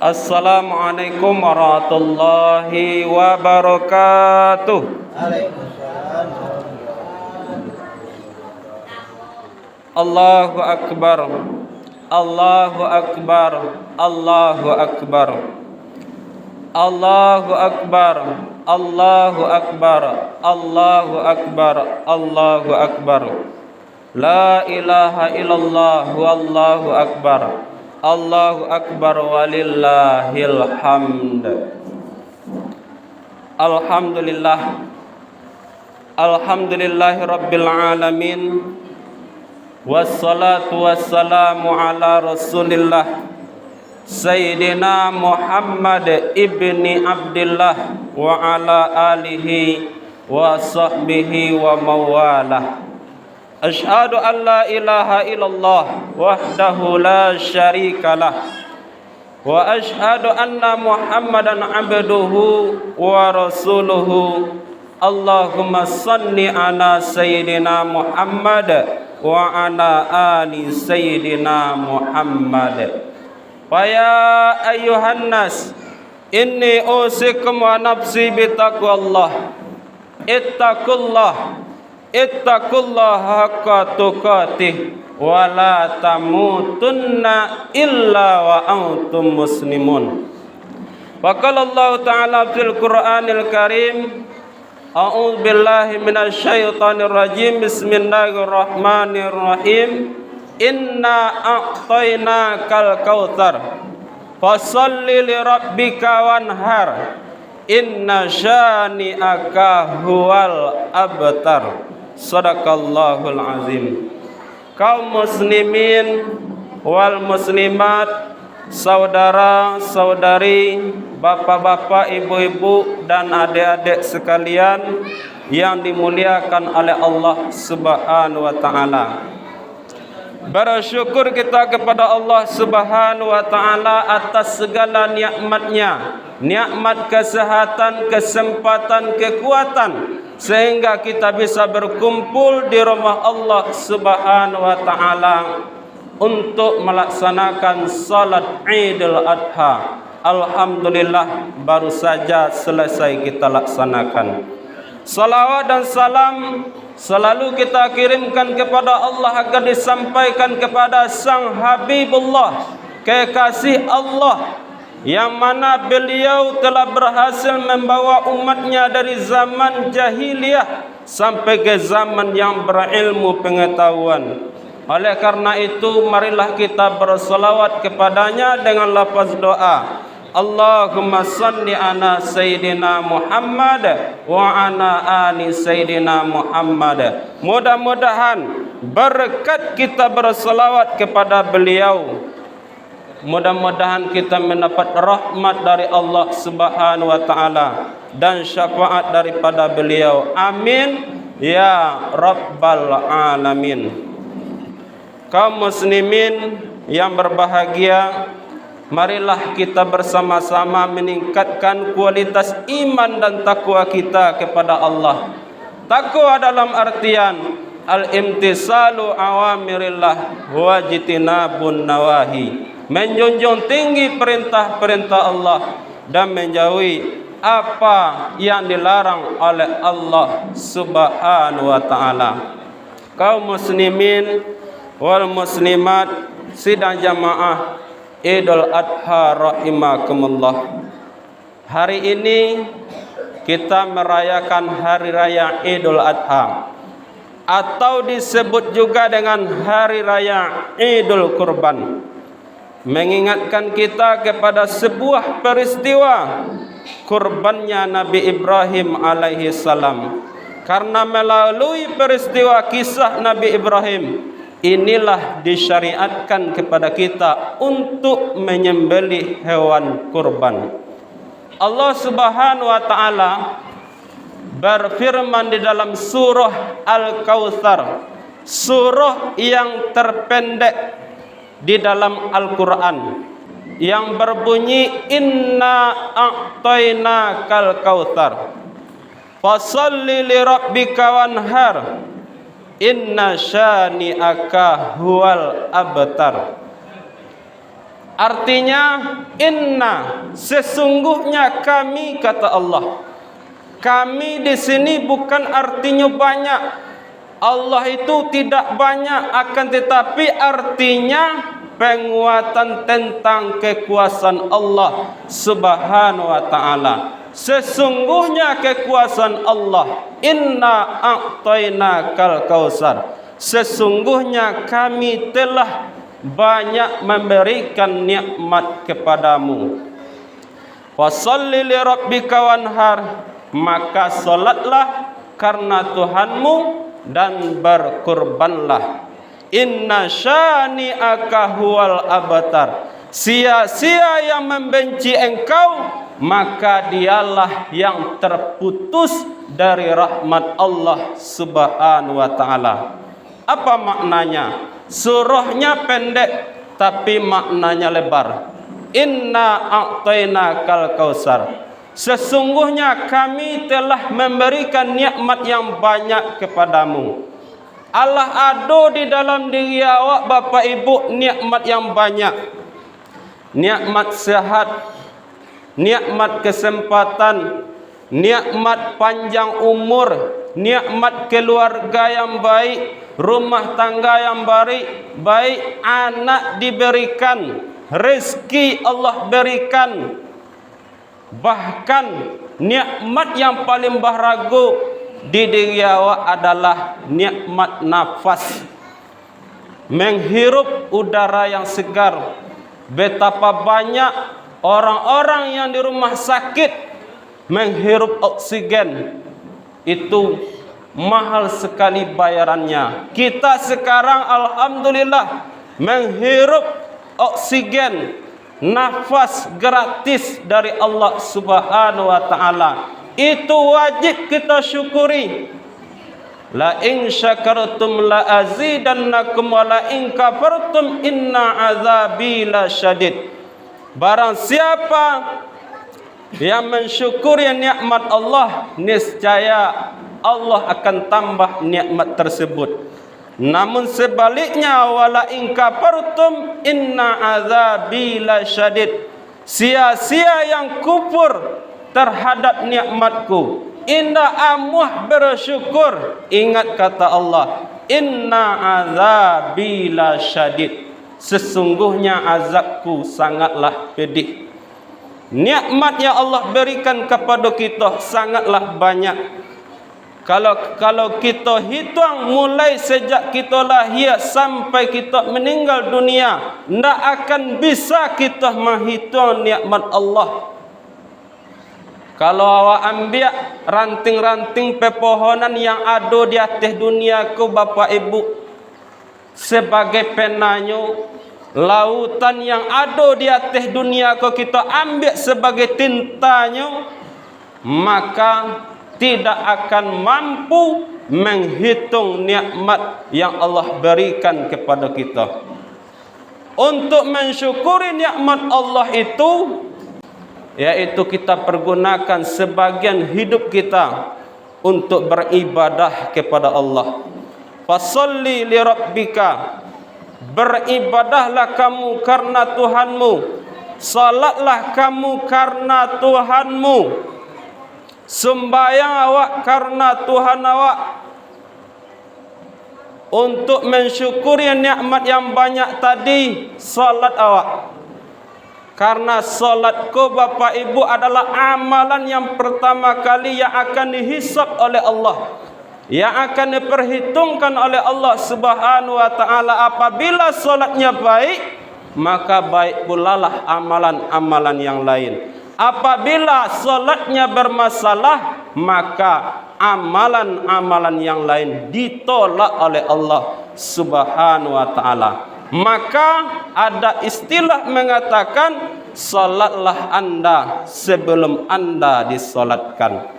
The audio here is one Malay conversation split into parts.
Assalamualaikum warahmatullahi wabarakatuh. Allahu akbar. Allahu akbar. Allahu akbar. Allahu akbar. Allahu akbar. Allahu akbar. Allahu akbar. La ilaha illallah wallahu akbar. Allahu akbar walillahil hamd. Alhamdulillah. Alhamdulillahi rabbil alamin. Wassalatu wassalamu ala rasulillah Sayyidina Muhammad ibni Abdillah wa ala alihi wa sahbihi wa mawalah. Asyhadu an la ilaha illallah wahdahu la syarikalah wa asyhadu anna Muhammadan abduhu wa rasuluhu. Allahumma salli ala Sayyidina Muhammad wa ala ali Sayyidina Muhammad. Wa ya ayyuhan nas, inni usikum wa nafsi bitaqwallah. Ittaqullaha haqqa tuqatih wa la tamutunna illa wa antum muslimun. Wa qala Allah ta'ala fil Qur'anil Karim, a'udzu billahi minasyaitonir rajim. Bismillahirrahmanirrahim. Inna a'tainakal kautsar fasholli li rabbika wanhar. Inna syani'aka huwal abtar. Sadaqallahul azim. Kaum muslimin wal muslimat, saudara-saudari, bapak-bapak, ibu-ibu dan adik-adik sekalian yang dimuliakan oleh Allah Subhanahu wa taala. Bersyukur kita kepada Allah Subhanahu wa taala atas segala nikmat-Nya, nikmat kesehatan, kesempatan, kekuatan, sehingga kita bisa berkumpul di rumah Allah Subhanahu wa taala untuk melaksanakan salat Idul Adha. Alhamdulillah baru saja selesai kita laksanakan. Salawat dan salam selalu kita kirimkan kepada Allah agar disampaikan kepada Sang Habibullah, kekasih Allah, yang mana beliau telah berhasil membawa umatnya dari zaman jahiliyah sampai ke zaman yang berilmu pengetahuan. Oleh karena itu, marilah kita bersolawat kepadanya dengan lafaz doa. Allahumma salli ala Sayyidina Muhammad wa ala ali Sayyidina Muhammad. Mudah-mudahan berkat kita bersolawat kepada beliau, mudah-mudahan kita mendapat rahmat dari Allah Subhanahu wa taala dan syafaat daripada beliau. Amin ya rabbal alamin. Kaum muslimin yang berbahagia, marilah kita bersama-sama meningkatkan kualitas iman dan takwa kita kepada Allah. Takwa dalam artian al-imtisalu awamirillah wa jitinabun nawahi, menjunjung tinggi perintah-perintah Allah dan menjauhi apa yang dilarang oleh Allah Subhanahu wa taala. Kaum muslimin wal muslimat sidang jamaah Idul Adha rahimakumullah. Hari ini kita merayakan hari raya Idul Adha, atau disebut juga dengan hari raya Idul Kurban, mengingatkan kita kepada sebuah peristiwa kurbannya Nabi Ibrahim alaihi salam. Karena melalui peristiwa kisah Nabi Ibrahim inilah disyariatkan kepada kita untuk menyembelih hewan kurban. Allah Subhanahu wa taala berfirman di dalam surah Al-Kautsar, surah yang terpendek di dalam Al-Quran, yang berbunyi inna a'tainakal kautsar fasholli li rabbika wanhar inna syani'aka huwal abtar. Artinya inna, sesungguhnya kami, kata Allah. Kami di sini bukan artinya banyak. Allah itu tidak banyak, akan tetapi artinya penguatan tentang kekuasaan Allah Subhanahu wa taala. Sesungguhnya kekuasaan Allah, inna a'tainakal kautsar. Sesungguhnya kami telah banyak memberikan nikmat kepadamu. Fasholli li rabbika wanhar, maka salatlah karena Tuhanmu dan berkurbanlah. Inna syani'aka huwal abtar. Sia-sia yang membenci engkau, maka dialah yang terputus dari rahmat Allah Subhanahu wa taala. Apa maknanya? Surahnya pendek tapi maknanya lebar. Inna a'tainakal kautsar. Sesungguhnya kami telah memberikan nikmat yang banyak kepadamu. Allah ada di dalam diri awak Bapak Ibu nikmat yang banyak. Nikmat sehat, nikmat kesempatan, nikmat panjang umur, nikmat keluarga yang baik, rumah tangga yang baik, anak diberikan, rezeki Allah berikan. Bahkan nikmat yang paling berharga di diri awak adalah nikmat nafas, menghirup udara yang segar. Betapa banyak orang-orang yang di rumah sakit menghirup oksigen, itu mahal sekali bayarannya. Kita sekarang alhamdulillah menghirup oksigen, nafas gratis dari Allah Subhanahu wa taala. Itu wajib kita syukuri. La in syakartum la azidannakum wa la in kafartum inna azabi lasyadid. Barang siapa yang mensyukuri nikmat Allah, niscaya Allah akan tambah nikmat tersebut. Namun sebaliknya, wala in kafartum inna azabi lasyadid. Sia-sia yang kufur terhadap nikmatku, indah amuh bersyukur. Ingat kata Allah, inna azabi lasyadid. Sesungguhnya azabku sangatlah pedih. Nikmat yang Allah berikan kepada kita sangatlah banyak. Kalau kita hitung mulai sejak kita lahir sampai kita meninggal dunia, tidak akan bisa kita menghitung nikmat Allah. Kalau awak ambil ranting-ranting pepohonan yang ada di atas dunia ku Bapak Ibu sebagai penanya, lautan yang ada di atas dunia ku kita ambil sebagai tintanya, maka tidak akan mampu menghitung nikmat yang Allah berikan kepada kita. Untuk mensyukuri nikmat Allah itu, yaitu kita pergunakan sebagian hidup kita untuk beribadah kepada Allah. Fasholli li rabbika, beribadahlah kamu karena Tuhanmu, salatlah kamu karena Tuhanmu, sembahyang awak karena Tuhan awak. Untuk mensyukuri nikmat yang banyak tadi, salat awak. Karena salatku Bapak Ibu adalah amalan yang pertama kali yang akan dihisab oleh Allah, yang akan diperhitungkan oleh Allah Subhanahu wa taala. Apabila salatnya baik, maka baik pula lah amalan-amalan yang lain. Apabila salatnya bermasalah, maka amalan-amalan yang lain ditolak oleh Allah Subhanahu wa taala. Maka ada istilah mengatakan, salatlah anda sebelum anda disolatkan.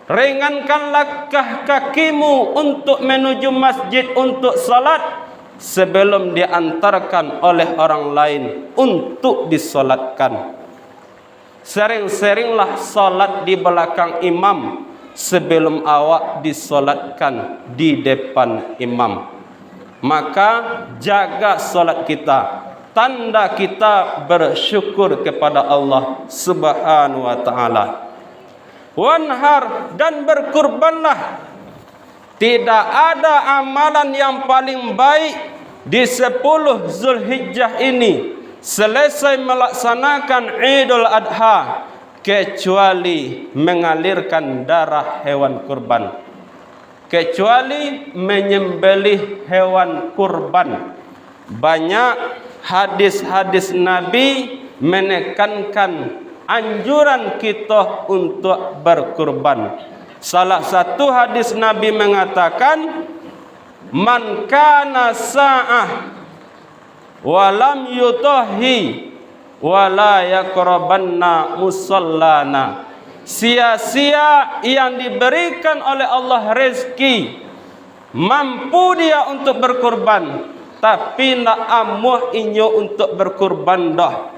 Ringankan langkah kakimu untuk menuju masjid untuk salat sebelum diantarkan oleh orang lain untuk disolatkan. Sering-seringlah salat di belakang imam sebelum awak disolatkan di depan imam. Maka jaga salat kita, tanda kita bersyukur kepada Allah Subhanahu wa taala. Wanhar, dan berkurbanlah. Tidak ada amalan yang paling baik di 10 Zulhijjah ini selesai melaksanakan Idul Adha kecuali mengalirkan darah hewan kurban, kecuali menyembelih hewan kurban. Banyak hadis-hadis Nabi menekankan anjuran kita untuk berkurban. Salah satu hadis Nabi mengatakan, man kana sa'ah walam yutahi wala yaqrabanna musallana. Sia-sia yang diberikan oleh Allah rezeki, mampu dia untuk berkurban, tapi nak amuh inyo untuk berkurban dah.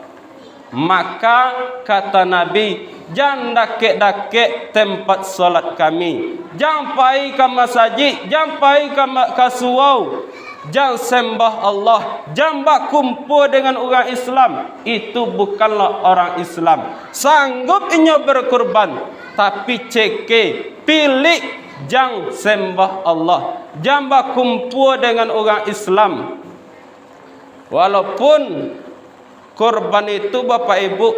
Maka kata Nabi, jangan dakek-dakek tempat solat kami, jangan pai ke masjid, jangan pai ke surau, jangan sembah Allah, jangan berkumpul dengan orang Islam. Itu bukanlah orang Islam. Sanggup inyo berkurban, tapi ceke pilih jangan sembah Allah, jangan berkumpul dengan orang Islam. Walaupun kurban itu Bapak Ibu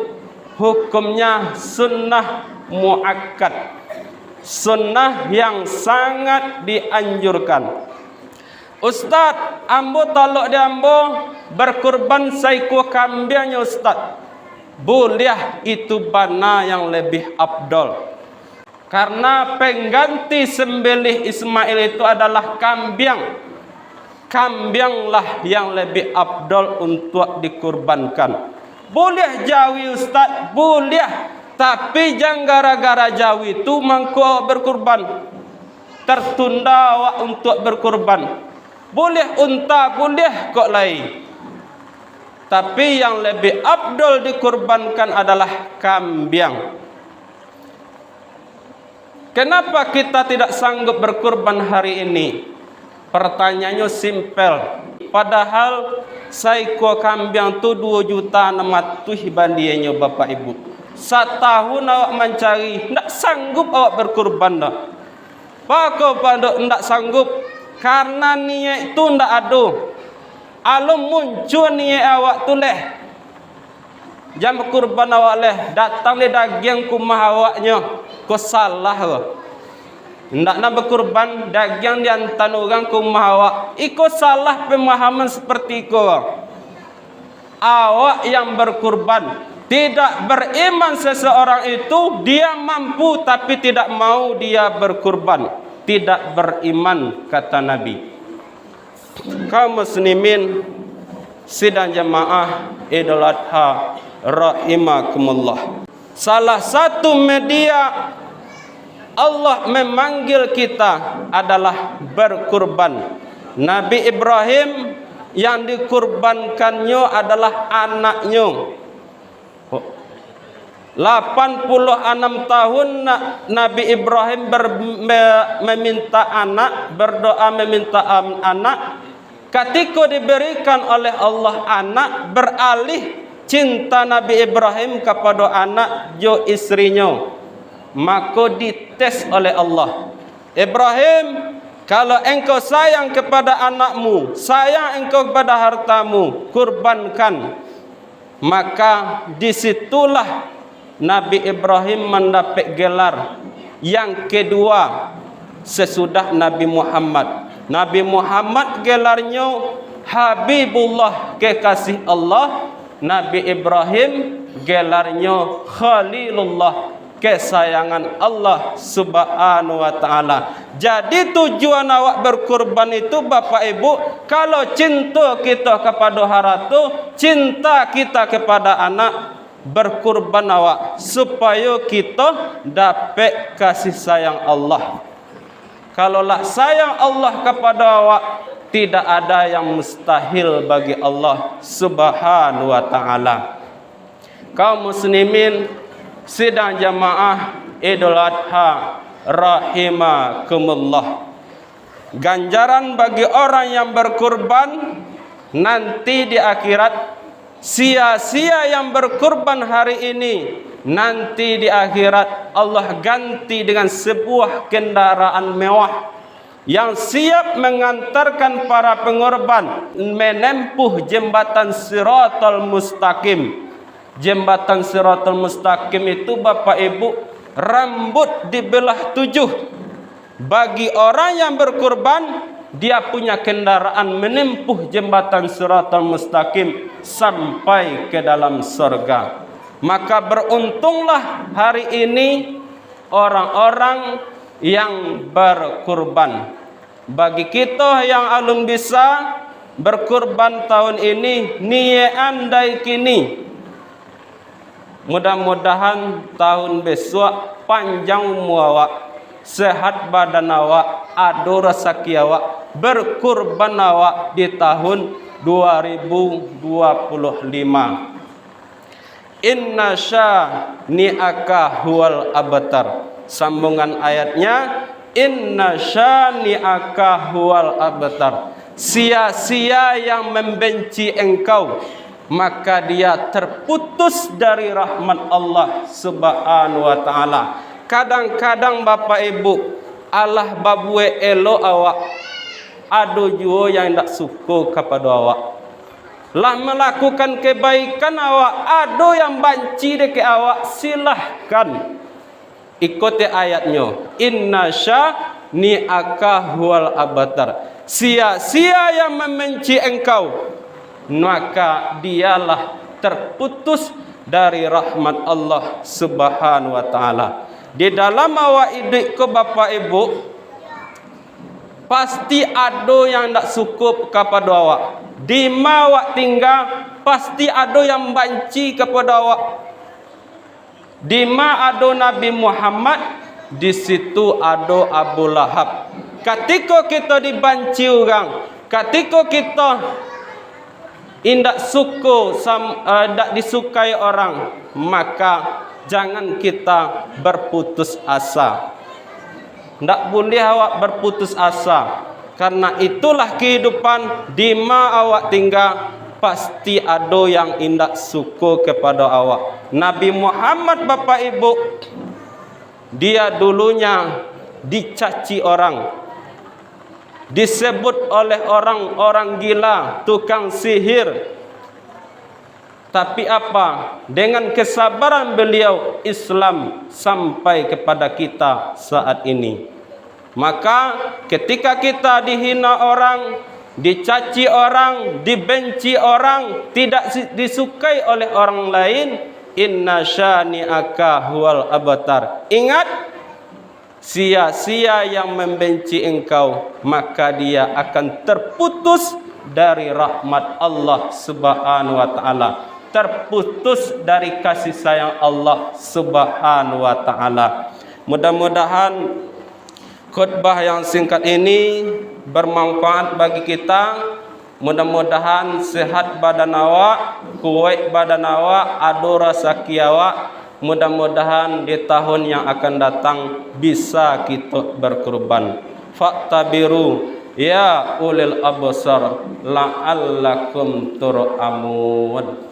hukumnya sunnah muakkad, sunnah yang sangat dianjurkan. Ustaz, ambo talok di ambo berkurban saiko kambingnya Ustaz. Boleh, itu bana yang lebih afdal. Karena pengganti sembelih Ismail itu adalah kambing. Kambinglah yang lebih afdal untuk dikurbankan. Boleh jawi Ustaz, boleh. Tapi jangan gara-gara jawi itu mangko berkurban, tertunda awak untuk berkurban. Boleh unta, boleh kok lain. Tapi yang lebih afdal dikurbankan adalah kambing. Kenapa kita tidak sanggup berkurban hari ini? Pertanyaannya simpel. Padahal saiko kambing tu 2.600.000 bandiannya Bapak Ibu. Setahun awak mencari, tidak sanggup awak berkurban dah. Pakau pada tidak sanggup karena niat itu tidak ada. Alum muncul niat awak tu leh, jam berkurban awak leh, datang le daging kumah awaknya, kau salah ke? Tidak nak berkurban daging diantar orang kumah awak, ikut salah pemahaman seperti itu. Awak yang berkurban, tidak beriman seseorang itu dia mampu tapi tidak mau dia berkurban, tidak beriman kata Nabi. Kaum muslimin sidang jamaah Idul Adha rahimakumullah. Salah satu media Allah memanggil kita adalah berkurban. Nabi Ibrahim yang dikurbankannya adalah anaknya. 86 tahun Nabi Ibrahim meminta anak, berdoa meminta anak. Ketika diberikan oleh Allah anak, beralih cinta Nabi Ibrahim kepada anak jo istrinya. Maka dites oleh Allah, Ibrahim, kalau engkau sayang kepada anakmu, sayang engkau kepada hartamu, kurbankan. Maka disitulah Nabi Ibrahim mendapat gelar yang kedua sesudah Nabi Muhammad. Nabi Muhammad gelarnya Habibullah, kekasih Allah. Nabi Ibrahim gelarnya Khalilullah, kesayangan Allah Subhanahu wa taala. Jadi tujuan awak berkurban itu Bapak Ibu, kalau cinta kita kepada harta, cinta kita kepada anak, berkurban awak supaya kita dapat kasih sayang Allah. Kalaulah sayang Allah kepada awak, tidak ada yang mustahil bagi Allah Subhanahu wa taala. Kaum muslimin sidang jamaah Idul Adha rahimakumullah. Ganjaran bagi orang yang berkurban nanti di akhirat sia-sia yang berkurban hari ini, nanti di akhirat Allah ganti dengan sebuah kendaraan mewah yang siap mengantarkan para pengorban menempuh jembatan Siratal Mustaqim. Jembatan Siratal Mustaqim itu Bapak Ibu, rambut dibelah 7. Bagi orang yang berkurban, dia punya kendaraan menempuh jembatan Siratal Mustaqim sampai ke dalam surga. Maka beruntunglah hari ini orang-orang yang berkurban. Bagi kita yang alun bisa berkurban tahun ini, niat andai kini, mudah-mudahan tahun besok panjang umur awak, sehat badan awak, ada rezeki awak, berkurban awak di tahun 2025. Inna syani'aka huwal abtar. Sambungan ayatnya, inna syani'aka huwal abtar. Sia-sia yang membenci engkau, maka dia terputus dari rahmat Allah Subhanahu wa taala. Kadang-kadang Bapak Ibu, Allah babue elo awak, ada juga yang tak suka kepada awak. Lah melakukan kebaikan awak, ada yang banci dekat awak, silahkan ikuti ayatnya. Inna syani'aka huwal abtar. Sia-sia yang membenci engkau, maka dialah terputus dari rahmat Allah Subhanahu wa taala. Di dalam awak hidup ke Bapak Ibu, pasti ada yang tak suka kepada awak. Di mana awak tinggal, pasti ada yang benci kepada awak. Di mana ada Nabi Muhammad, di situ ada Abu Lahab. Ketika kita dibenci orang, ketika kita indak suka, tak disukai orang, maka jangan kita berputus asa. Tak boleh awak berputus asa, karena itulah kehidupan. Di mana awak tinggal, pasti ada yang indak suka kepada awak. Nabi Muhammad Bapak Ibu, dia dulunya dicaci orang, disebut oleh orang-orang gila, tukang sihir. Tapi apa? Dengan kesabaran beliau, Islam sampai kepada kita saat ini. Maka ketika kita dihina orang, dicaci orang, dibenci orang, tidak disukai oleh orang lain, inna syani'aka huwal abtar. Ingat, sia-sia yang membenci engkau, maka dia akan terputus dari rahmat Allah Subhanahu wa taala, terputus dari kasih sayang Allah Subhanahu wa taala. Mudah-mudahan khutbah yang singkat ini bermanfaat bagi kita. Mudah-mudahan sehat badan awak, kuat badan awak, ada rezeki awak. Mudah-mudahan di tahun yang akan datang bisa kita berkurban. Fa'tabiru ya ulil absar la'allakum turhamun.